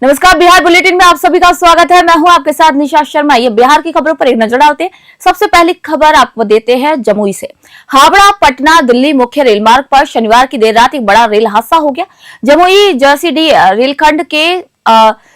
नमस्कार, बिहार बुलेटिन में आप सभी का स्वागत है। मैं हूं आपके साथ निशा शर्मा। ये बिहार की खबरों पर एक नजर डालते हैं। सबसे पहली खबर आपको देते हैं जमुई से। हावड़ा पटना दिल्ली मुख्य रेल मार्ग पर शनिवार की देर रात एक बड़ा रेल हादसा हो गया। जमुई जसीडीह रेलखंड के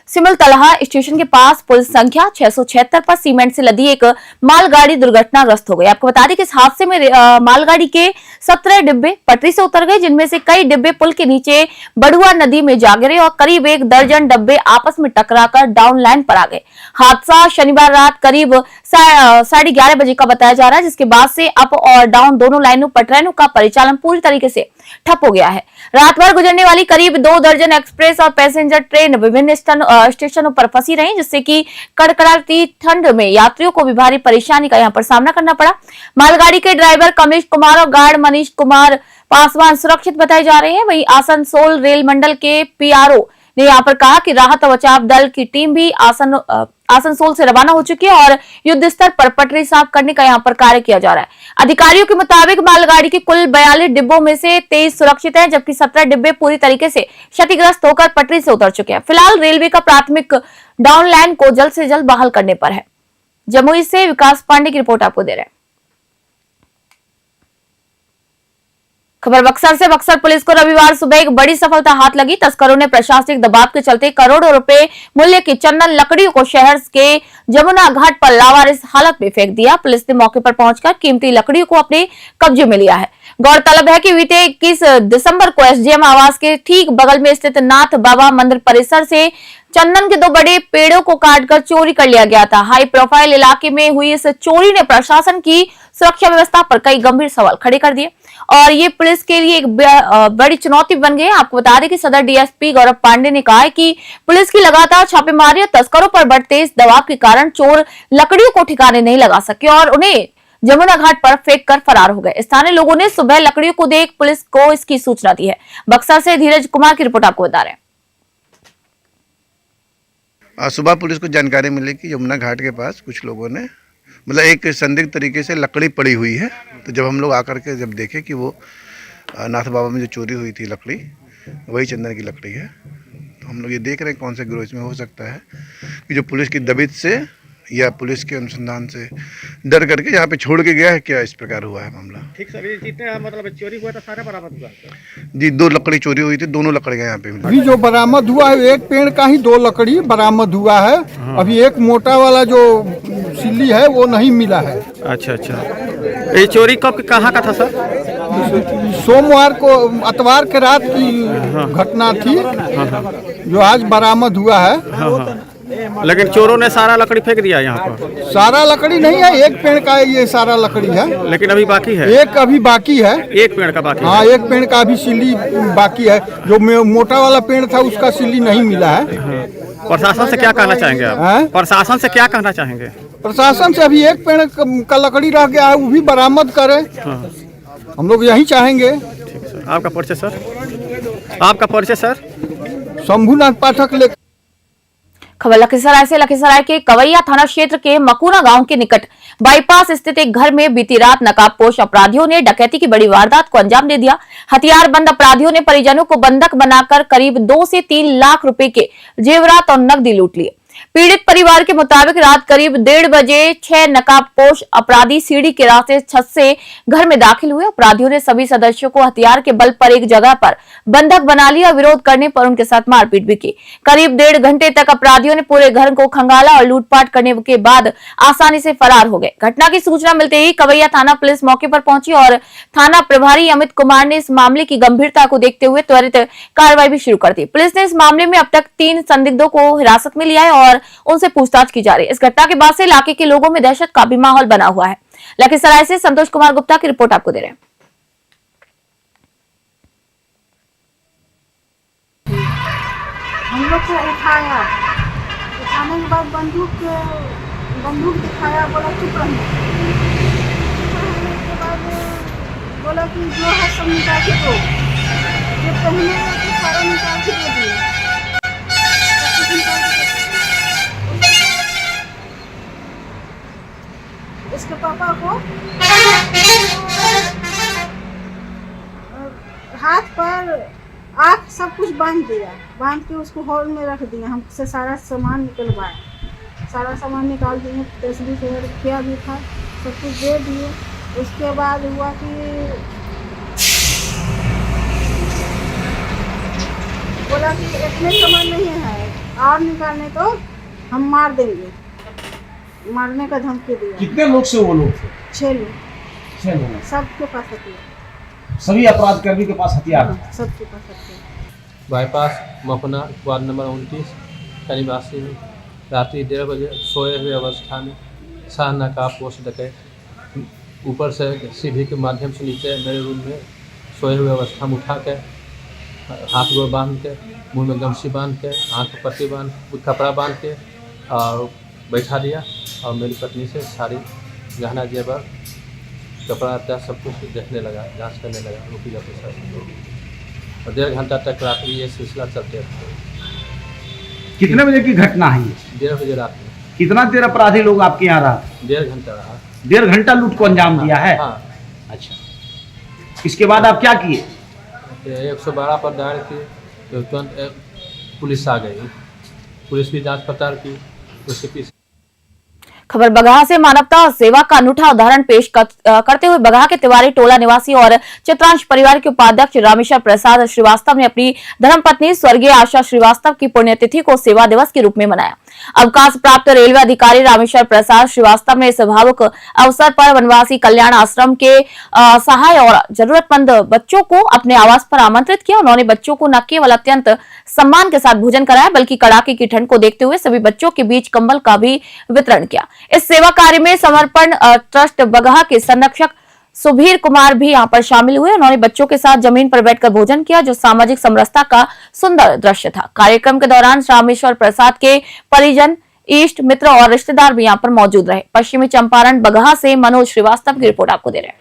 सिमलतलहा स्टेशन के पास पुल संख्या 676 पर सीमेंट से लदी एक मालगाड़ी दुर्घटनाग्रस्त हो गई। आपको बता दें कि इस हादसे में मालगाड़ी के 17 डिब्बे पटरी से उतर गए, जिनमें से कई डिब्बे पुल के नीचे बड़ुआ नदी में जा गिरे और करीब 1 दर्जन डिब्बे आपस में टकराकर डाउन लाइन पर आ गए। हादसा शनिवार रात करीब 11:30 बजे का बताया जा रहा है, जिसके बाद से अप और डाउन दोनों लाइनों पर ट्रेनों का परिचालन पूरी तरीके से ठप हो गया है। रात भर गुजरने वाली करीब 2 दर्जन एक्सप्रेस और पैसेंजर ट्रेन विभिन्न स्टेशनों पर फंसी रही, जिससे कि कड़कड़ाती ठंड में यात्रियों को भी भारी परेशानी का यहाँ पर सामना करना पड़ा। मालगाड़ी के ड्राइवर कमलेश कुमार और गार्ड मनीष कुमार पासवान सुरक्षित बताए जा रहे हैं। वहीं आसनसोल रेल मंडल के पीआरओ ने यहाँ पर कहा कि राहत और बचाव दल की टीम भी आसनसोल से रवाना हो चुकी है और युद्ध स्तर पर पटरी साफ करने का यहाँ पर कार्य किया जा रहा है। अधिकारियों के मुताबिक मालगाड़ी के कुल 42 डिब्बों में से 23 सुरक्षित हैं, जबकि 17 डिब्बे पूरी तरीके से क्षतिग्रस्त होकर पटरी से उतर चुके हैं। फिलहाल रेलवे का प्राथमिक डाउन लाइन को जल्द से जल्द बहाल करने पर है। जमुई से विकास पांडे की रिपोर्ट आपको दे रहे हैं। खबर बक्सर से। बक्सर पुलिस को रविवार सुबह एक बड़ी सफलता हाथ लगी। तस्करों ने प्रशासनिक दबाव के चलते करोड़ों रुपए मूल्य की चंदन लकड़ियों को शहर के जमुना घाट पर लावारिस हालत में फेंक दिया। पुलिस ने मौके पर पहुंचकर कीमती लकड़ियों को अपने कब्जे में लिया है। गौरतलब है कि बीते 21 दिसंबर को एसडीएम आवास के ठीक बगल में स्थित नाथ बाबा मंदिर परिसर से चंदन के 2 बड़े पेड़ों को काटकर चोरी कर लिया गया था। हाई प्रोफाइल इलाके में हुई इस चोरी ने प्रशासन की सुरक्षा व्यवस्था पर कई गंभीर सवाल खड़े कर दिए और ये पुलिस के लिए एक बड़ी चुनौती बन गई। आपको बता दें कि सदर डीएसपी गौरव पांडे ने कहा है कि पुलिस की लगातार छापेमारी और तस्करों पर बढ़ते इस दबाव के कारण चोर लकड़ियों को ठिकाने नहीं लगा सके और उन्हें जमुना घाट पर फेंक कर फरार हो गए। स्थानीय लोगों ने सुबह लकड़ियों को देख पुलिस को इसकी सूचना दी है। बक्सर से धीरज कुमार की रिपोर्ट आपको बता रहे हैं। सुबह पुलिस को जानकारी मिली कि यमुना घाट के पास कुछ लोगों ने मतलब एक संदिग्ध तरीके से लकड़ी पड़ी हुई है। तो जब हम लोग आकर के जब देखे कि वो नाथ बाबा में जो चोरी हुई थी लकड़ी, वही चंदन की लकड़ी है, तो हम लोग ये देख रहे हैं कौन से गिरोह इसमें हो सकता है कि जो पुलिस की दबिश से या पुलिस के अनुसंधान से डर करके यहाँ पे छोड़ के गया है, क्या इस प्रकार हुआ है मामला। ठीक सभी जितने मतलब चोरी हुआ था सारा बरामद हुआ जी। 2 लकड़ी चोरी हुई थी, दोनों लकड़ियाँ यहाँ पे मिली। अभी जो बरामद हुआ है एक पेड़ का ही 2 लकड़ी बरामद हुआ है। अभी एक मोटा वाला जो सिल्ली है वो नहीं मिला है। अच्छा। ये चोरी कब कहाँ का था सर? सोमवार को अतवार के रात की घटना थी जो आज बरामद हुआ है। लेकिन चोरों ने सारा लकड़ी फेंक दिया यहाँ पर? सारा लकड़ी नहीं है, एक पेड़ का ये सारा लकड़ी है। लेकिन अभी बाकी है? एक अभी बाकी है। एक पेड़ का बाकी? हाँ, एक पेड़ का अभी सिल्ली बाकी है। जो मोटा वाला पेड़ था उसका सिल्ली नहीं मिला है। प्रशासन से क्या कहना चाहेंगे आप? प्रशासन से क्या कहना चाहेंगे? प्रशासन से अभी एक पेड़ का लकड़ी रह गया है, वो भी बरामद करे। हम लोग यही चाहेंगे। ठीक सर। आपका परिचय सर? आपका परिचय सर? शंभुनाथ पाठक। खबर लखीसराय से। लखीसराय के कवैया थाना क्षेत्र के मकुना गांव के निकट बाईपास स्थित एक घर में बीती रात नकाबपोश अपराधियों ने डकैती की बड़ी वारदात को अंजाम दे दिया। हथियारबंद अपराधियों ने परिजनों को बंधक बनाकर करीब 2 से 3 लाख रुपए के जेवरात और नकदी लूट लिए। पीड़ित परिवार के मुताबिक रात करीब 1:30 बजे 6 नकाबपोश अपराधी सीढ़ी के रास्ते छत से घर में दाखिल हुए। अपराधियों ने सभी सदस्यों को हथियार के बल पर एक जगह पर बंधक बना लिया। विरोध करने पर उनके साथ मारपीट भी की। करीब 1.5 घंटे तक अपराधियों ने पूरे घर को खंगाला और लूटपाट करने के बाद आसानी से फरार हो गए। घटना की सूचना मिलते ही कवैया थाना पुलिस मौके पर पहुंची और थाना प्रभारी अमित कुमार ने इस मामले की गंभीरता को देखते हुए त्वरित कार्रवाई भी शुरू कर दी। पुलिस ने इस मामले में अब तक 3 संदिग्धों को हिरासत में लिया है और उनसे पूछताछ की जा रही है। इस घटना के बाद से इलाके के लोगों में दहशत का भी माहौल बना हुआ है। लखीसराय से संतोष कुमार गुप्ता की रिपोर्ट आपको दे रहे हैं। हम लोग को उठाने के बाद बंदूक दिखाया, बोला चुप रहना। के बाद बोला कि जो है सब निकाल के दो, जो पहने सारा निकाल के दे दिए। इसके पापा को हाथ पर आग सब कुछ बांध दिया, बांध के उसको हॉल में रख दिया। हमसे सारा सामान निकलवाया, सारा सामान निकाल दिए, 10-20 हज़ार रुपया भी था, सब कुछ दे दिए। उसके बाद हुआ कि बोला कि इतने सामान नहीं है और निकालने तो हम मार देंगे, मारने का धमकी दिया। कितने लोग से वो लोग थे? 6 लोग, 6 लोग। सबके पास हथियार, सभी अपराधकर्मी के पास हथियार थे। सबके पास हथियार। बाईपास मखना वार्ड नंबर 29 का निवासी हूँ। रात्रि 1:30 बजे सोए हुए अवस्था में शाहनका पोस्ट डकैत ऊपर से सीढ़ी के माध्यम से नीचे मेरे रूम में सोए हुए अवस्था में उठा के हाथ गोड़ बांध के, मुंह में गमछी बांध के, आँख पर पट्टी बांध कपड़ा बांध के और बैठा दिया और मेरी पत्नी से सारी गहना जेवर कपड़ा अत्या सब कुछ देखने लगा, जांच करने लगा, रुकी जाती सर। और 1.5 घंटा तक रात में ये सिलसिला चलते रहा। कितने बजे की घटना है ये? 1:30 बजे रात में। कितना देर अपराधी लोग आपके यहाँ रहा? 1.5 घंटा रहा। 1.5 घंटा लूट को अंजाम दिया है? हाँ। अच्छा, इसके बाद आप क्या किए? 112 पर डायल किए तो तुरंत पुलिस आ गई। पुलिस भी जांच पड़ताल की, उसके पीछे। खबर बगहा से मानवता और सेवा का अनूठा उदाहरण पेश करते हुए बगहा के तिवारी टोला निवासी और चित्रांश परिवार के उपाध्यक्ष रामेश्वर प्रसाद श्रीवास्तव ने अपनी धर्मपत्नी स्वर्गीय आशा श्रीवास्तव की पुण्यतिथि को सेवा दिवस के रूप में मनाया। अवकाश प्राप्त रेलवे अधिकारी रामेश्वर प्रसाद श्रीवास्तव ने इस भावुक अवसर पर वनवासी कल्याण आश्रम के सहाय और जरूरतमंद बच्चों को अपने आवास पर आमंत्रित किया। उन्होंने बच्चों को न केवल अत्यंत सम्मान के साथ भोजन कराया बल्कि कड़ाके की ठंड को देखते हुए सभी बच्चों के बीच कंबल का भी वितरण किया। इस सेवा कार्य में समर्पण ट्रस्ट बगहा के संरक्षक सुबीर कुमार भी यहां पर शामिल हुए। उन्होंने बच्चों के साथ जमीन पर बैठकर भोजन किया जो सामाजिक समरसता का सुंदर दृश्य था। कार्यक्रम के दौरान रामेश्वर प्रसाद के परिजन, इष्ट मित्र और रिश्तेदार भी यहां पर मौजूद रहे। पश्चिमी चंपारण बगहा से मनोज श्रीवास्तव की रिपोर्ट आपको दे रहे हैं।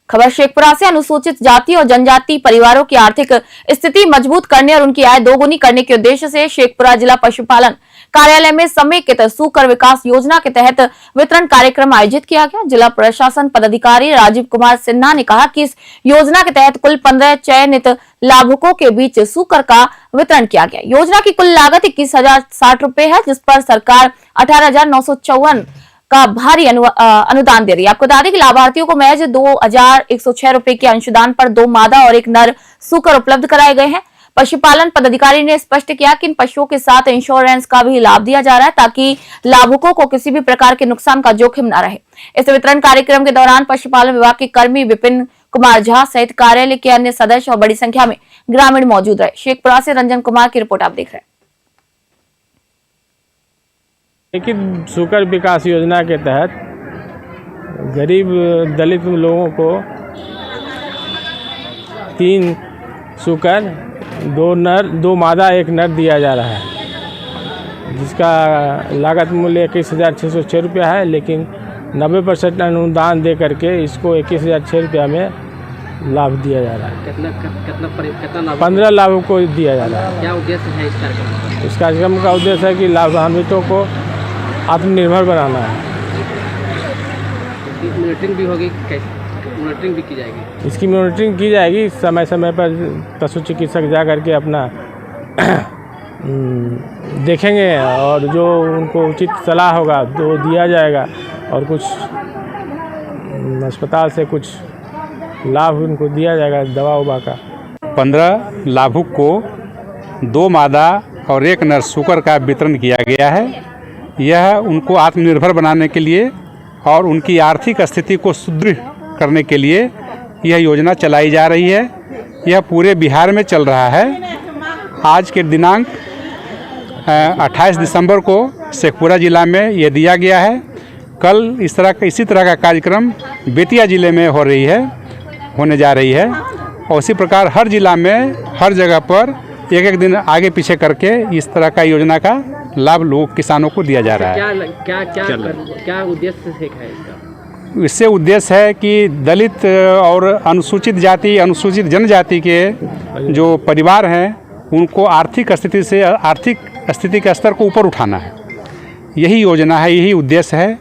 खबर शेखपुरा से अनुसूचित जाति और जनजाति परिवारों की आर्थिक स्थिति मजबूत करने और उनकी आय दोगुनी करने के उद्देश्य से शेखपुरा जिला पशुपालन कार्यालय में समेकित सुकर विकास योजना के तहत वितरण कार्यक्रम आयोजित किया गया। जिला प्रशासन पदाधिकारी राजीव कुमार सिन्हा ने कहा कि इस योजना के तहत कुल 15 चयनित लाभुकों के बीच सुकर का वितरण किया गया। योजना की कुल लागत 21,060 रुपए है, जिस पर सरकार 18,954 का भारी अनुदान दे रही है। आपको बता दें कि लाभार्थियों को महज 2,106 रुपए के अंशदान पर 2 मादा और 1 नर सुकर उपलब्ध कराए गए हैं। पशुपालन पदाधिकारी ने स्पष्ट किया कि इन पशुओं के साथ इंश्योरेंस का भी लाभ दिया जा रहा है ताकि लाभुकों को किसी भी प्रकार के नुकसान का जोखिम न रहे। इस वितरण कार्यक्रम के दौरान पशुपालन विभाग के कर्मी विपिन कुमार झा सहित कार्यालय के अन्य सदस्य और बड़ी संख्या में ग्रामीण मौजूद रहे। शेखपुरा से रंजन कुमार की रिपोर्ट आप देख रहे हैं। लेकिन सुकर विकास योजना के तहत गरीब दलित लोगों को 3 सुकर, 2 नर, 2 मादा, 1 नर दिया जा रहा है, जिसका लागत मूल्य 21,606 रुपया है। लेकिन 90% अनुदान दे करके इसको 21,006 रुपया में लाभ दिया जा रहा है। कितना 15 लाभों को दिया जा रहा है। क्या उद्देश्य है इस कार्यक्रम? इस कार्यक्रम का उद्देश्य है कि लाभान्वितों को आत्मनिर्भर बनाना है। मॉनिटरिंग भी होगी, मॉनिटरिंग भी की जाएगी? इसकी मॉनिटरिंग की जाएगी। समय समय पर पशु चिकित्सक जा करके अपना देखेंगे और जो उनको उचित सलाह होगा तो दिया जाएगा और कुछ अस्पताल से कुछ लाभ उनको दिया जाएगा दवा उवा का। 15 लाभुक को 2 मादा और 1 नर सुकर का वितरण किया गया है। यह उनको आत्मनिर्भर बनाने के लिए और उनकी आर्थिक स्थिति को सुदृढ़ करने के लिए यह योजना चलाई जा रही है। यह पूरे बिहार में चल रहा है। आज के दिनांक 28 दिसंबर को शेखपुरा जिला में यह दिया गया है। कल इसी तरह का कार्यक्रम बेतिया जिले में होने जा रही है और उसी प्रकार हर जिला में हर जगह पर एक दिन आगे पीछे करके इस तरह का योजना का लाभ लोग किसानों को दिया जा रहा है। क्या उद्देश्य है इसका? इससे उद्देश्य है कि दलित और अनुसूचित जाति, अनुसूचित जनजाति के जो परिवार हैं उनको आर्थिक स्थिति के स्तर को ऊपर उठाना है। यही योजना है, यही उद्देश्य है।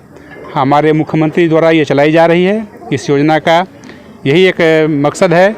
हमारे मुख्यमंत्री द्वारा ये चलाई जा रही है। इस योजना का यही एक मकसद है।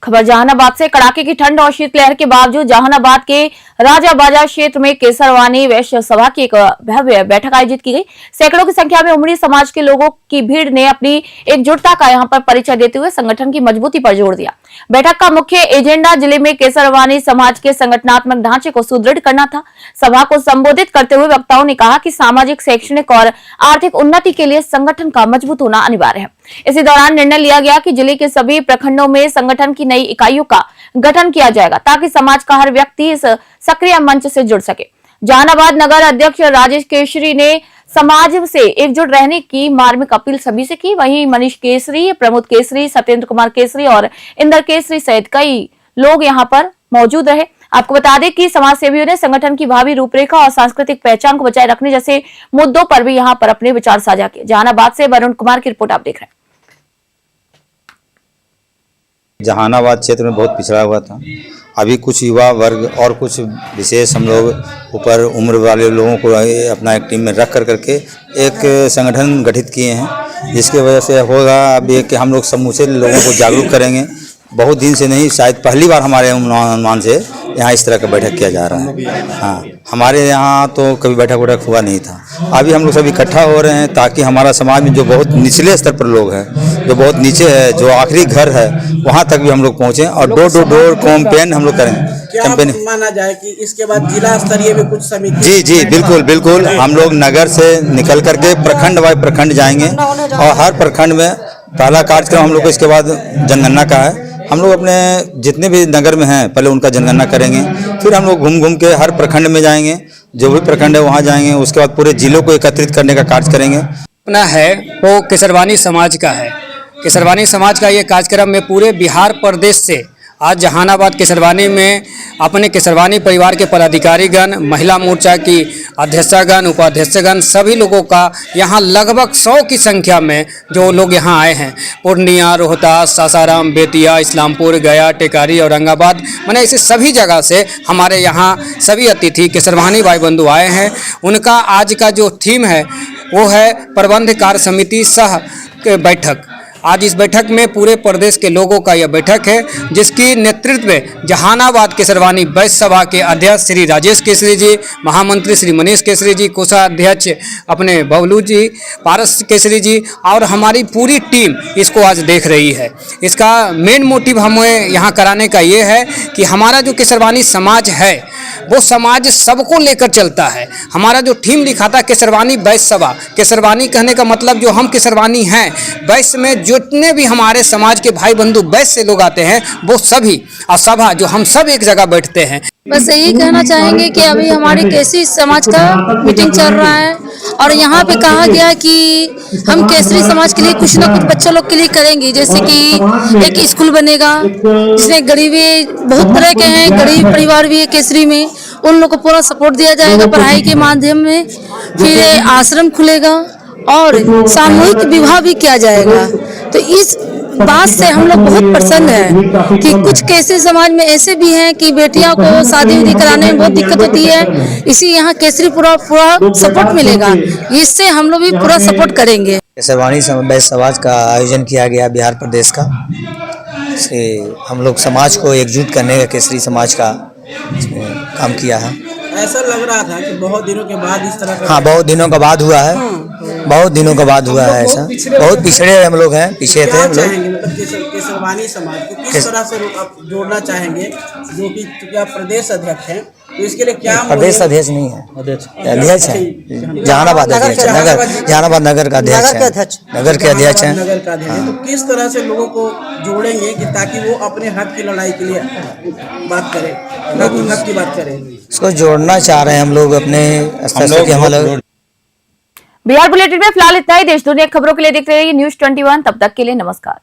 खबर जहानाबाद से। कड़ाके की ठंड और शीतलहर के बावजूद जहानाबाद के राजा बाजार क्षेत्र में केसरवानी वैश्य सभा की एक भव्य बैठक आयोजित की गई। सैकड़ों की संख्या में उमड़ी समाज के लोगों की भीड़ ने अपनी एकजुटता का यहां पर परिचय देते हुए संगठन की मजबूती पर जोर दिया। बैठक का मुख्य एजेंडा जिले में केसरवानी समाज के संगठनात्मक ढांचे को सुदृढ़ करना था। सभा को संबोधित करते हुए वक्ताओं ने कहा कि सामाजिक, शैक्षणिक और आर्थिक उन्नति के लिए संगठन का मजबूत होना अनिवार्य है। इसी दौरान निर्णय लिया गया कि जिले के सभी प्रखंडों में संगठन की नई इकाइयों का गठन किया जाएगा ताकि समाज का हर व्यक्ति इस सक्रिय मंच से जुड़ सके। जहानाबाद नगर अध्यक्ष राजेश केसरी ने समाज से एकजुट रहने की मार्मिक अपील सभी से की। वहीं मनीष केसरी, प्रमोद केसरी, सत्येंद्र कुमार केसरी और इंदर केसरी सहित कई लोग यहां पर मौजूद रहे। आपको बता दें कि समाज सेवियों ने संगठन की भावी रूपरेखा और सांस्कृतिक पहचान को बचाए रखने जैसे मुद्दों पर भी यहां पर अपने विचार साझा किए। जहानाबाद से वरुण कुमार की रिपोर्ट आप देख रहे हैं। जहानाबाद क्षेत्र में बहुत पिछड़ा हुआ था। अभी कुछ युवा वर्ग और कुछ विशेष हम लोग ऊपर उम्र वाले लोगों को अपना एक टीम में रख करके एक संगठन गठित किए हैं, जिसकी वजह से होगा अभी कि हम लोग समूचे लोगों को जागरूक करेंगे। बहुत दिन से नहीं, शायद पहली बार हमारे अनुमान से यहाँ इस तरह का बैठक किया जा रहा है। हाँ, हमारे यहाँ तो कभी बैठक हुआ नहीं था। अभी हम लोग सब इकट्ठा हो रहे हैं ताकि हमारा समाज में जो बहुत निचले स्तर पर लोग हैं, जो बहुत नीचे है, जो आखिरी घर है, वहाँ तक भी हम लोग पहुँचें और डोर टू डोर कैंपेन हम लोग करें। कैंपेन माना जाए कि इसके बाद जिला स्तरीय में कुछ समिति। जी बिल्कुल हम लोग नगर से निकल करके प्रखंड वाइज प्रखंड जाएंगे और हर प्रखंड में पहला कार्यक्रम हम लोग को इसके बाद जनगणना का है। हम लोग अपने जितने भी नगर में हैं पहले उनका जनगणना करेंगे, फिर हम लोग घूम के हर प्रखंड में जाएंगे, जो भी प्रखंड है वहाँ जाएंगे। उसके बाद पूरे जिलों को एकत्रित करने का कार्य करेंगे। अपना है वो केसरवानी समाज का है। केसरवानी समाज का ये कार्यक्रम में पूरे बिहार प्रदेश से आज जहानाबाद केसरवानी में अपने केसरवानी परिवार के पदाधिकारीगण, महिला मोर्चा की अध्यक्षागण, उपाध्यक्षगण, सभी लोगों का यहाँ लगभग 100 की संख्या में जो लोग यहाँ आए हैं। पूर्णिया, रोहतास, सासाराम, बेतिया, इस्लामपुर, गया, टेकारी, औरंगाबाद, मैंने ऐसे सभी जगह से हमारे यहाँ सभी अतिथि केसरवानी भाई बंधु आए हैं। उनका आज का जो थीम है वो है प्रबंध कार्य समिति सह बैठक। आज इस बैठक में पूरे प्रदेश के लोगों का यह बैठक है, जिसकी नेतृत्व में जहानाबाद केसरवानी वैश्य सभा के अध्यक्ष श्री राजेश केसरी जी, महामंत्री श्री मनीष केसरी जी, कोषाध्यक्ष अपने बबलू जी, पारस केसरी जी और हमारी पूरी टीम इसको आज देख रही है। इसका मेन मोटिव हमें यहाँ कराने का ये है कि हमारा जो केसरवानी समाज है वो समाज सबको लेकर चलता है। हमारा जो थीम लिखा था केसरवानी वैश्य सभा, केसरवानी कहने का मतलब जो हम केसरवानी हैं, वैश्य में जितने भी हमारे समाज के भाई बंधु वैश्य से लोग आते हैं वो सभी और सभा जो हम सब एक जगह बैठते हैं। बस यही कहना चाहेंगे कि अभी हमारी केसरी समाज का मीटिंग चल रहा है और यहाँ पे कहा गया कि हम केसरी समाज के लिए कुछ ना कुछ बच्चों लोग के लिए करेंगे, जैसे कि एक स्कूल बनेगा जिसमें गरीबी बहुत तरह के हैं, गरीब परिवार भी है केसरी में, उन लोग को पूरा सपोर्ट दिया जाएगा पढ़ाई के माध्यम में। फिर आश्रम खुलेगा और सामूहिक विवाह भी किया जाएगा। तो इस बात से हम लोग बहुत प्रसन्न हैं कि कुछ केसरी समाज में ऐसे भी हैं कि बेटियों को शादी उदी कराने में बहुत दिक्कत होती है, इसी यहाँ केसरी पूरा सपोर्ट मिलेगा, इससे हम लोग भी पूरा सपोर्ट करेंगे। केसरवानी वैश्य समाज का आयोजन किया गया बिहार प्रदेश का, से हम लोग समाज को एकजुट करने का केसरी समाज का काम किया है। ऐसा लग रहा था कि बहुत दिनों के बाद इस तरह का। हाँ, बहुत दिनों का बाद हुआ है, बहुत दिनों का बाद हुआ है। ऐसा बहुत पिछड़े हम लोग हैं, पीछे थे हम लोग। मतलब केसरवानी समाज को किस तरह से आप जोड़ना चाहेंगे, जो कि चूंकि आप प्रदेश अध्यक्ष हैं, तो इसके लिए क्या? प्रदेश अध्यक्ष नहीं है, अध्यक्ष है, जहानाबाद अध्यक्ष, जहानाबाद नगर का अध्यक्ष है, नगर के अध्यक्ष हैं। नगर का अध्यक्ष। तो किस तरह से लोगों को जोड़ेंगे कि ताकि वो अपने हक की लड़ाई के लिए बात करें, हक की बात करें? इसको जोड़ना चाह रहे हैं हम लोग अपने स्तर से। हम लोग बिहार बुलेटिन में फिलहाल इतना ही। देश दुनिया खबरों के लिए देखते रहिए News 21। तब तक के लिए नमस्कार।